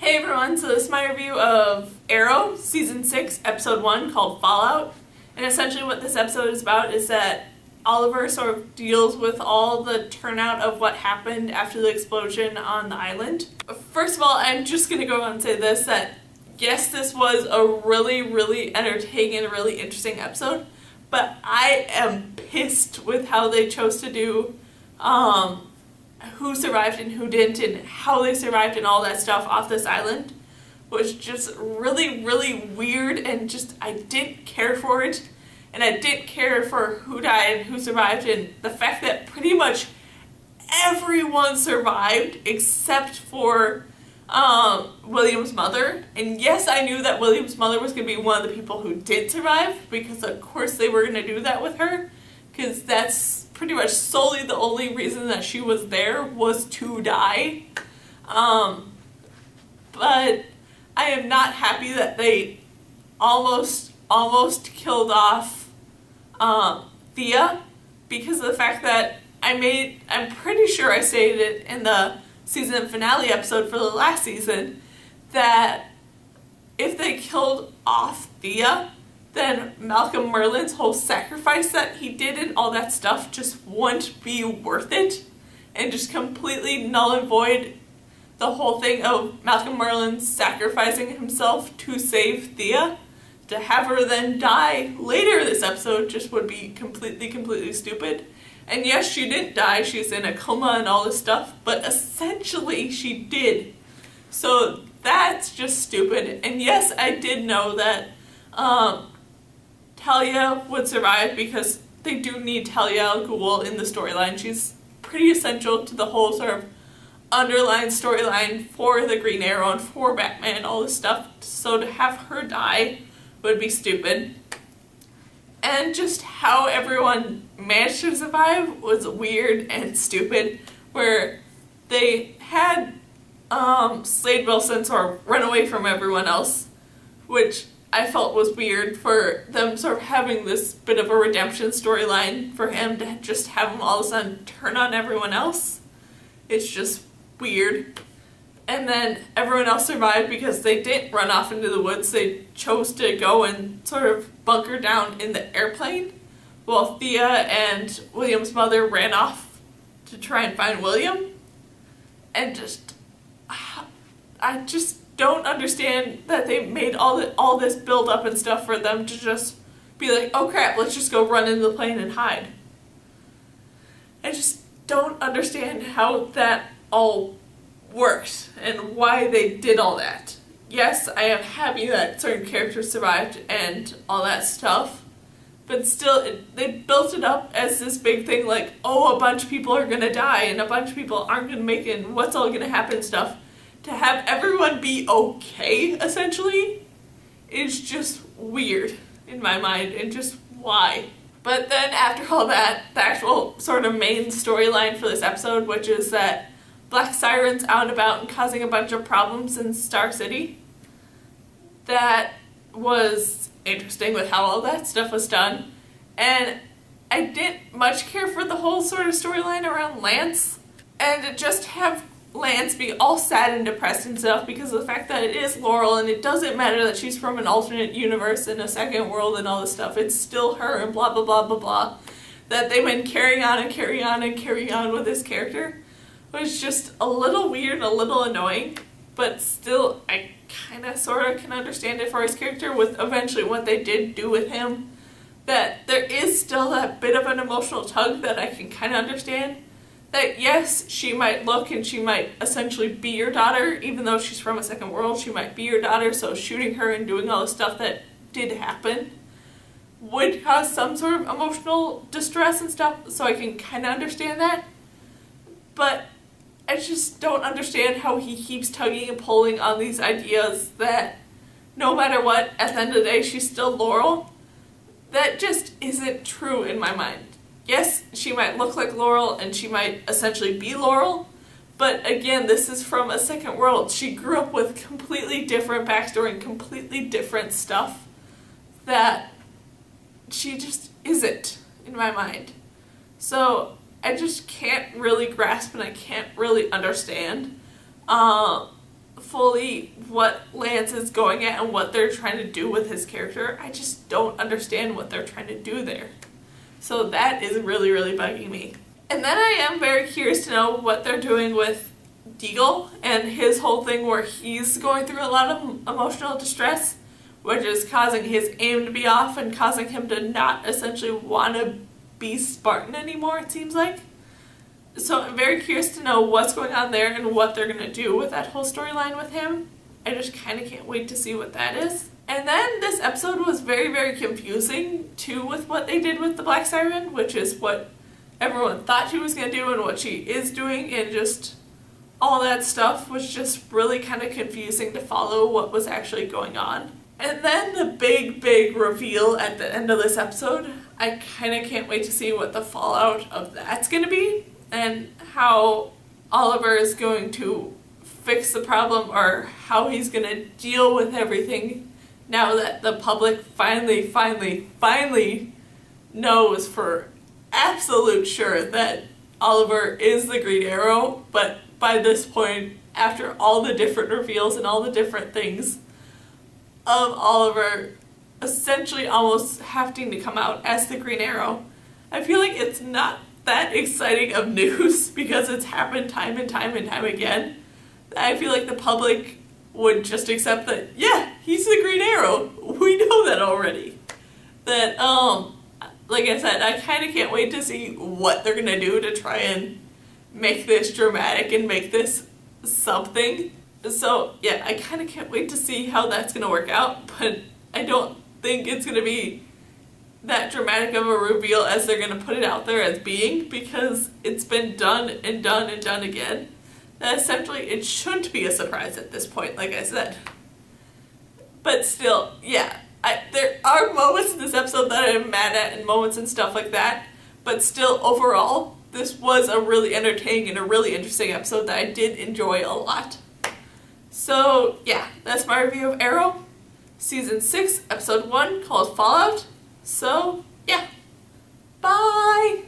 Hey everyone, so this is my review of Arrow, Season 6, Episode 1, called Fallout. And essentially what this episode is about is that Oliver sort of deals with all the turnout of what happened after the explosion on the island. First of all, I'm just going to go on and say this, that yes, this was a really entertaining and really interesting episode, but I am pissed with how they chose to do who survived and who didn't and how they survived and all that stuff off this island was just really weird, and just I didn't care for it, and I didn't care for who died and who survived, and the fact that pretty much everyone survived except for William's mother. And yes, I knew that William's mother was going to be one of the people who did survive, because of course they were going to do that with her, because that's pretty much solely the only reason that she was there, was to die. But I am not happy that they almost killed off Thea, because of the fact that I'm pretty sure I stated it in the season finale episode for the last season, that if they killed off Thea, then Malcolm Merlyn's whole sacrifice that he did and all that stuff just wouldn't be worth it, and just completely null and void the whole thing of Malcolm Merlyn sacrificing himself to save Thea. To have her then die later this episode just would be completely stupid. And yes, she didn't die, she's in a coma and all this stuff, but essentially she did. So that's just stupid. And yes, I did know that Talia would survive, because they do need Talia al Ghul in the storyline. She's pretty essential to the whole sort of underlying storyline for the Green Arrow and for Batman and all this stuff. So to have her die would be stupid. And just how everyone managed to survive was weird and stupid, where they had Slade Wilson sort of run away from everyone else, which I felt was weird, for them sort of having this bit of a redemption storyline for him to just have him all of a sudden turn on everyone else. It's just weird. And then everyone else survived because they didn't run off into the woods. They chose to go and sort of bunker down in the airplane, while Thea and William's mother ran off to try and find William. And I just don't understand that they made all this build up and stuff for them to just be like, oh crap, let's just go run into the plane and hide. I just don't understand how that all worked and why they did all that. Yes, I am happy that certain characters survived and all that stuff, but still, they built it up as this big thing like, oh, a bunch of people are gonna die and a bunch of people aren't gonna make it and what's all gonna happen stuff. To have everyone be okay, essentially, is just weird in my mind, and just why. But then after all that, the actual sort of main storyline for this episode, which is that Black Siren's out and about and causing a bunch of problems in Star City, that was interesting with how all that stuff was done. And I didn't much care for the whole sort of storyline around Lance, and to just have Lance be all sad and depressed and stuff because of the fact that it is Laurel, and it doesn't matter that she's from an alternate universe in a second world and all this stuff. It's still her and blah blah. That they've been carrying on with this character was just a little weird, a little annoying, but still I kind of sort of can understand it for his character with eventually what they did do with him. That there is still that bit of an emotional tug that I can kind of understand. That yes, she might look and she might essentially be your daughter, even though she's from a second world, she might be your daughter, so shooting her and doing all the stuff that did happen would cause some sort of emotional distress and stuff, so I can kind of understand that. But I just don't understand how he keeps tugging and pulling on these ideas that no matter what, at the end of the day, she's still Laurel. That just isn't true in my mind. Yes, she might look like Laurel and she might essentially be Laurel, but again, this is from a second world. She grew up with completely different backstory and completely different stuff that she just isn't in my mind. So I just can't really grasp and I can't really understand fully what Lance is going at and what they're trying to do with his character. I just don't understand what they're trying to do there. So that is really, really bugging me. And then I am very curious to know what they're doing with Deagle and his whole thing where he's going through a lot of emotional distress, which is causing his aim to be off and causing him to not essentially want to be Spartan anymore, it seems like. So I'm very curious to know what's going on there and what they're going to do with that whole storyline with him. I just kind of can't wait to see what that is. And then this episode was very, very confusing too with what they did with the Black Siren, which is what everyone thought she was going to do and what she is doing, and just all that stuff was just really kind of confusing to follow what was actually going on. And then the big, big reveal at the end of this episode, I kind of can't wait to see what the fallout of that's going to be and how Oliver is going to fix the problem or how he's going to deal with everything now that the public finally knows for absolute sure that Oliver is the Green Arrow. But by this point, after all the different reveals and all the different things of Oliver essentially almost having to come out as the Green Arrow, I feel like it's not that exciting of news because it's happened time and time and time again. I feel like the public would just accept that, yeah, he's the Green Arrow. We know that already. That, like I said, I kind of can't wait to see what they're going to do to try and make this dramatic and make this something. So, yeah, I kind of can't wait to see how that's going to work out, but I don't think it's going to be that dramatic of a reveal as they're going to put it out there as being, because it's been done and done and done again. That essentially it shouldn't be a surprise at this point, like I said. But still, yeah, there are moments in this episode that I'm mad at and moments and stuff like that, but still overall, this was a really entertaining and a really interesting episode that I did enjoy a lot. So yeah, that's my review of Arrow, Season 6, Episode 1, called Fallout. So, yeah. Bye!